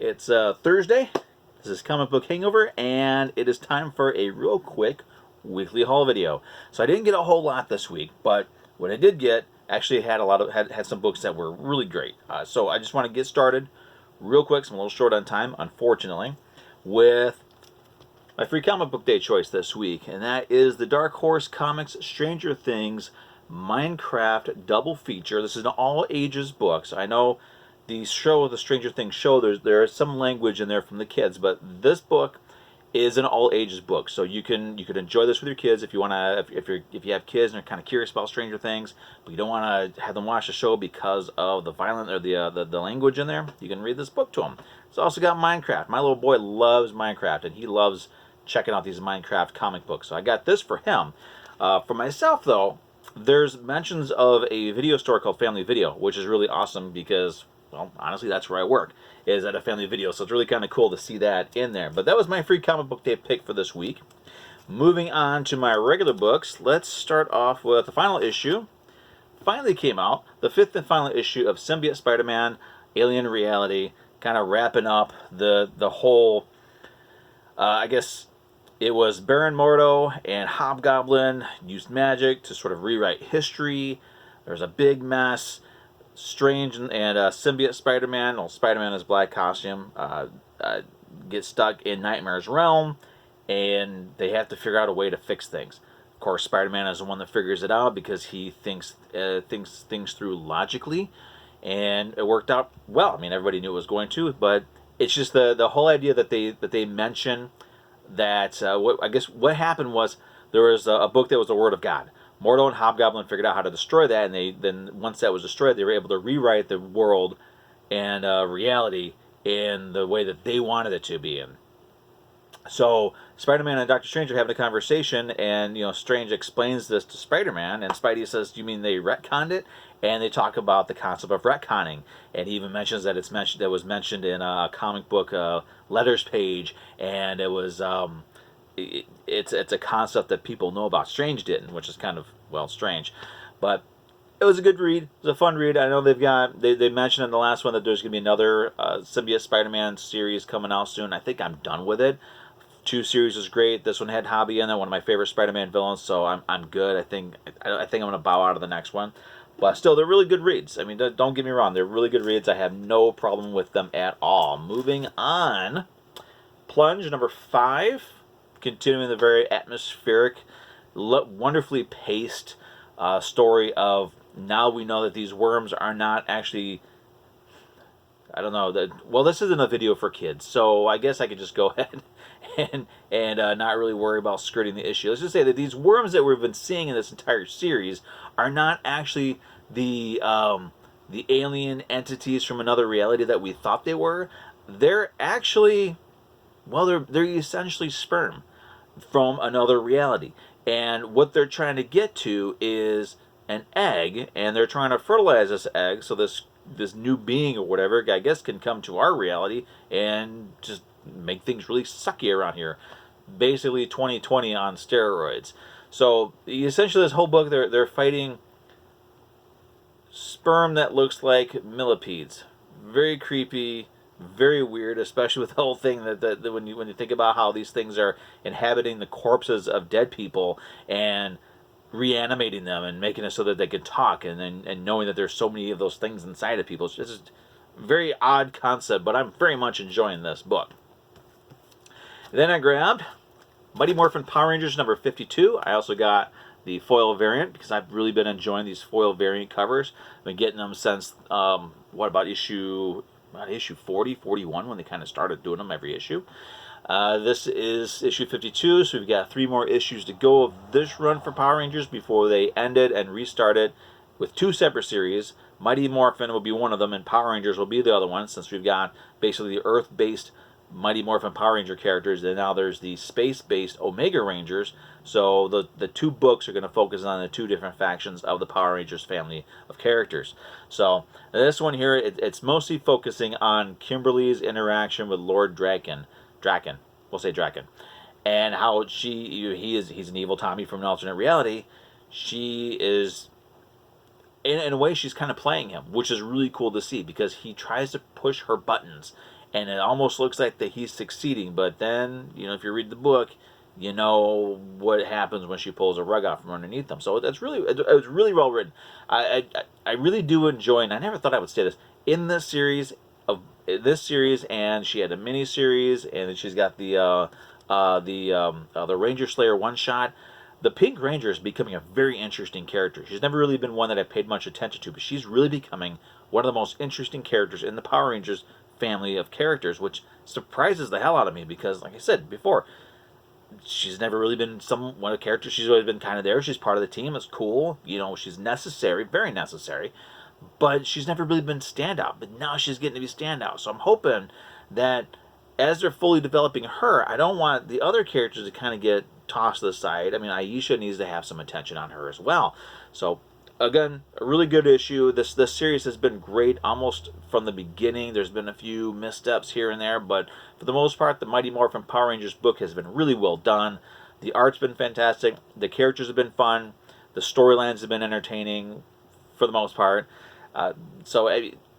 It's Thursday. This is Comic Book Hangover, and it is time for a real quick weekly haul video. So I didn't get a whole lot this week, but what I did get actually had some books that were really great. So I just want to get started real quick. So I'm a little short on time, unfortunately, with my free comic book day choice this week, and that is the Dark Horse Comics Stranger Things Minecraft double feature. This is an all ages book. So I know the Stranger Things show, there is some language in there from the kids, but this book is an all ages book. So you can enjoy this with your kids if you want to, if you have kids and are kind of curious about Stranger Things, but you don't want to have them watch the show because of the violent or the language in there. You can read this book to them. It's also got Minecraft. My little boy loves Minecraft, and he loves checking out these Minecraft comic books. So I got this for him. For myself, though, there's mentions of a video store called Family Video, which is really awesome because, well, honestly, that's where I work, is at a Family Video. So it's really kind of cool to see that in there. But that was my free comic book day pick for this week. Moving on to my regular books, let's start off with the final issue. Finally came out, the 5th and final issue of Symbiote Spider-Man, Alien Reality, kind of wrapping up the whole, I guess it was Baron Mordo and Hobgoblin used magic to sort of rewrite history. There's a big mess. Strange and Symbiote Spider-Man, well, Spider-Man in his black costume, get stuck in Nightmare's realm, and they have to figure out a way to fix things. Of course, Spider-Man is the one that figures it out because he thinks things through logically, and it worked out well. I mean, everybody knew it was going to, but it's just the whole idea that they mention that what happened was there was a book that was the Word of God. Mordo and Hobgoblin figured out how to destroy that, and then once that was destroyed, they were able to rewrite the world and reality in the way that they wanted it to be in. So Spider-Man and Doctor Strange are having a conversation, and Strange explains this to Spider-Man, and Spidey says, "Do you mean they retconned it?" And they talk about the concept of retconning, and he even mentions that that was mentioned in a comic book letters page, and it was it's a concept that people know about. Strange didn't, which is kind of, well, strange, but it was a good read. It was a fun read. I know they mentioned in the last one that there's going to be another Symbiote Spider-Man series coming out soon. I think I'm done with it. 2 series is great. This one had Hobby in there, one of my favorite Spider-Man villains, so I'm good. I think I'm going to bow out of the next one. But still, they're really good reads. I mean, don't get me wrong. They're really good reads. I have no problem with them at all. Moving on. Plunge, number 5. Continuing the very atmospheric, wonderfully paced story of, now we know that these worms are not actually, I don't know, well, this isn't a video for kids, so I guess I could just go ahead and not really worry about skirting the issue. Let's just say that these worms that we've been seeing in this entire series are not actually the alien entities from another reality that we thought they were. They're actually, well, they're essentially sperm from another reality, and what they're trying to get to is an egg, and they're trying to fertilize this egg so this new being or whatever, I guess, can come to our reality and just make things really sucky around here. Basically 2020 on steroids. So essentially this whole book, they're fighting sperm that looks like millipedes. Very creepy, very weird, especially with the whole thing that when you think about how these things are inhabiting the corpses of dead people and reanimating them and making it so that they can talk, and knowing that there's so many of those things inside of people. It's just a very odd concept, but I'm very much enjoying this book. Then I grabbed Mighty Morphin Power Rangers number 52. I also got the foil variant because I've really been enjoying these foil variant covers. I've been getting them since, what about issue 40, 41, when they kind of started doing them every issue. This is issue 52, so we've got 3 more issues to go of this run for Power Rangers before they end it and restart it with 2 separate series. Mighty Morphin will be one of them, and Power Rangers will be the other one, since we've got basically the Earth-based Mighty Morphin Power Ranger characters, and now there's the space-based Omega Rangers. So the 2 books are going to focus on the 2 different factions of the Power Rangers family of characters. So this one here, it's mostly focusing on Kimberly's interaction with Lord Draken. We'll say Draken. And how he's an evil Tommy from an alternate reality. She is, in a way, she's kind of playing him, which is really cool to see, because he tries to push her buttons, and it almost looks like that he's succeeding. But then, you know, if you read the book, you know what happens when she pulls a rug out from underneath them. So it was really well written. I really do enjoy, and I never thought I would say this in this series and she had a mini series, and then she's got the Ranger Slayer one shot. The Pink Ranger is becoming a very interesting character. She's never really been one that I paid much attention to, but she's really becoming one of the most interesting characters in the Power Rangers family of characters, which surprises the hell out of me because, like I said before, she's never really been one of the characters. She's always been kind of there. She's part of the team. It's cool. You know, she's necessary, very necessary, but she's never really been standout. But now she's getting to be standout. So I'm hoping that as they're fully developing her, I don't want the other characters to kind of get tossed to the side. I mean, Aisha needs to have some attention on her as well. So again, a really good issue. This series has been great almost from the beginning. There's been a few missteps here and there, but for the most part, the Mighty Morphin Power Rangers book has been really well done. The art's been fantastic. The characters have been fun. The storylines have been entertaining for the most part. So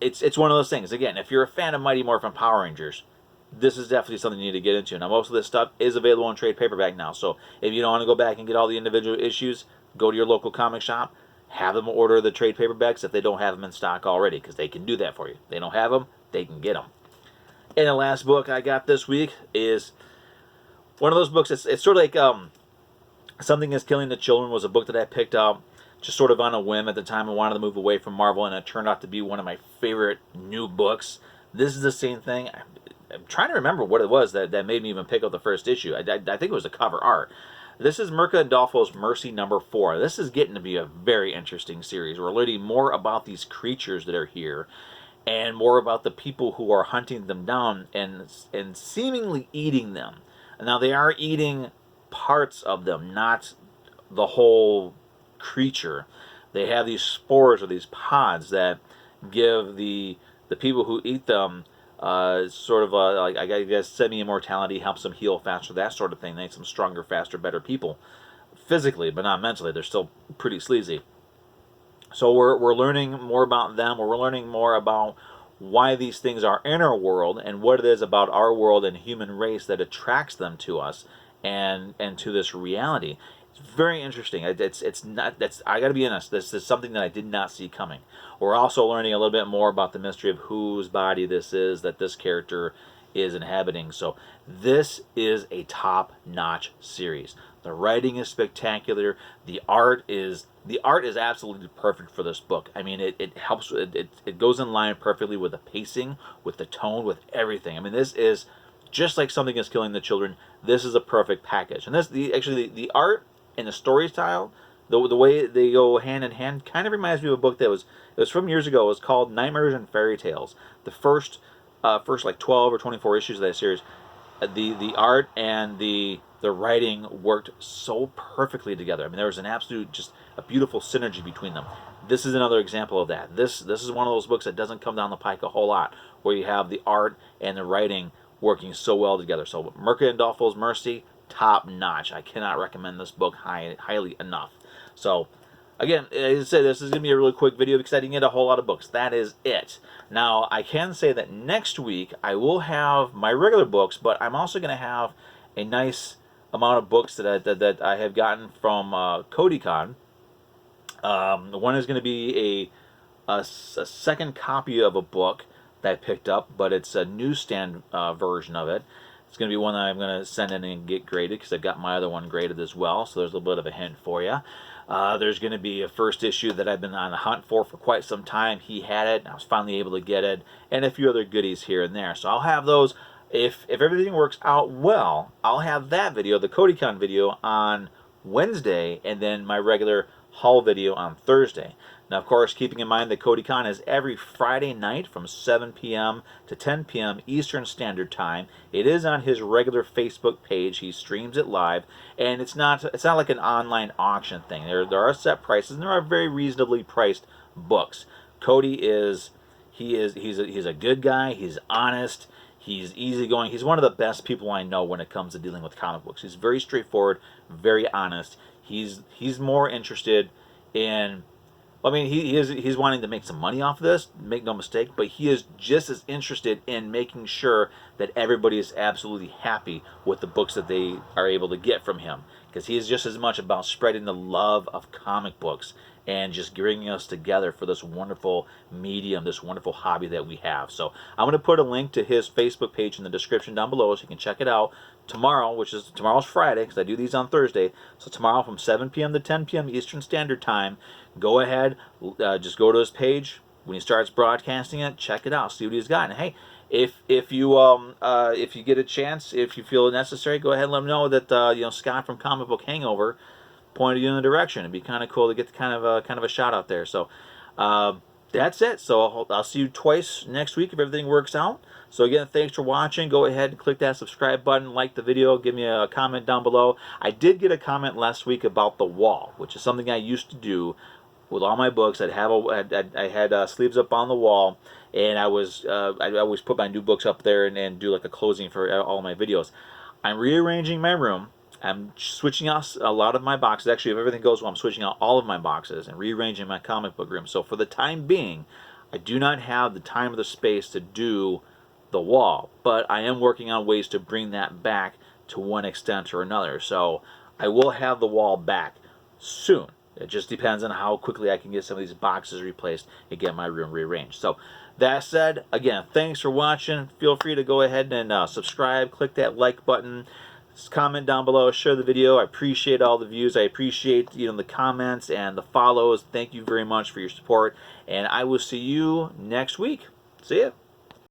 it's one of those things. Again, if you're a fan of Mighty Morphin Power Rangers, this is definitely something you need to get into. Now, most of this stuff is available in trade paperback now. So if you don't want to go back and get all the individual issues, go to your local comic shop. Have them order the trade paperbacks if they don't have them in stock already, because they can do that for you. If they don't have them, they can get them. And the last book I got this week is one of those books. It's sort of like Something is Killing the Children was a book that I picked up just sort of on a whim at the time. I wanted to move away from Marvel, and it turned out to be one of my favorite new books. This is the same thing. I'm trying to remember what it was that made me even pick up the first issue. I think it was the cover art. This is Mirka Andolfo's Mercy #4. This is getting to be a very interesting series. We're learning more about these creatures that are here and more about the people who are hunting them down and seemingly eating them. Now, they are eating parts of them, not the whole creature. They have these spores or these pods that give the people who eat them sort of like, I guess, semi-immortality, helps them heal faster, that sort of thing. Makes them stronger, faster, better people physically, but not mentally. They're still pretty sleazy. So we're learning more about them. We're learning more about why these things are in our world and what it is about our world and human race that attracts them to us and to this reality. It's very interesting. It's not, that's, I got to be honest, this is something that I did not see coming. We're also learning a little bit more about the mystery of whose body this is that this character is inhabiting. So this is a top-notch series. The writing is spectacular. The art is absolutely perfect for this book. I mean, it helps. It goes in line perfectly with the pacing, with the tone, with everything. I mean, this is just like Something is Killing the Children. This is a perfect package. And the art and the story style, the way they go hand in hand, kind of reminds me of a book that was from years ago. It was called Nightmares and Fairy Tales. The first like 12 or 24 issues of that series, the art and the writing worked so perfectly together. I mean, there was an absolute, just a beautiful synergy between them. This is another example of that. This is one of those books that doesn't come down the pike a whole lot, where you have the art and the writing working so well together. So Mirka Andolfo's Mercy, top notch. I cannot recommend this book highly enough. So again, as I said, this is going to be a really quick video because I didn't get a whole lot of books. That is it. Now, I can say that next week I will have my regular books, but I'm also going to have a nice amount of books that I have gotten from CodyCon. One is going to be a second copy of a book that I picked up, but it's a newsstand version of it. It's going to be one that I'm going to send in and get graded because I've got my other one graded as well, so there's a little bit of a hint for you. There's going to be a first issue that I've been on the hunt for quite some time. He had it, and I was finally able to get it, and a few other goodies here and there. So I'll have those. If everything works out well, I'll have that video, the CodyCon video, on Wednesday, and then my regular haul video on Thursday. Now, of course, keeping in mind that CodyCon is every Friday night from 7 p.m. to 10 p.m. Eastern Standard Time. It is on his regular Facebook page. He streams it live, and it's not like an online auction thing. There are set prices, and there are very reasonably priced books. Cody he's a good guy. He's honest. He's easygoing. He's one of the best people I know when it comes to dealing with comic books. He's very straightforward, very honest. He's more interested in I mean, he's wanting to make some money off of this, make no mistake, but he is just as interested in making sure that everybody is absolutely happy with the books that they are able to get from him, because he is just as much about spreading the love of comic books and just bringing us together for this wonderful medium, this wonderful hobby that we have. So I'm going to put a link to his Facebook page in the description down below so you can check it out tomorrow, tomorrow's Friday, because I do these on Thursday. So tomorrow from 7 p.m. to 10 p.m. Eastern Standard Time, go ahead, just go to his page. When he starts broadcasting it, check it out, see what he's got. And hey, if you get a chance, if you feel necessary, go ahead and let him know that Skott from Comic Book Hangover pointed you in the direction. It'd be kind of cool to get kind of a shot out there. So that's it. So I'll see you twice next week if everything works out. So again, thanks for watching. Go ahead and click that subscribe button, like the video, give me a comment down below. I did get a comment last week about the wall, which is something I used to do with all my books. I had sleeves up on the wall, and I always put my new books up there and do like a closing for all my videos. I'm rearranging my room. I'm switching out a lot of my boxes. Actually, if everything goes well, I'm switching out all of my boxes and rearranging my comic book room. So for the time being, I do not have the time or the space to do the wall, but I am working on ways to bring that back to one extent or another. So I will have the wall back soon. It just depends on how quickly I can get some of these boxes replaced and get my room rearranged. So that said, again, thanks for watching. Feel free to go ahead and subscribe, click that like button, comment down below, share the video. I appreciate all the views. I appreciate the comments and the follows. Thank you very much for your support, and I will see you next week. See ya.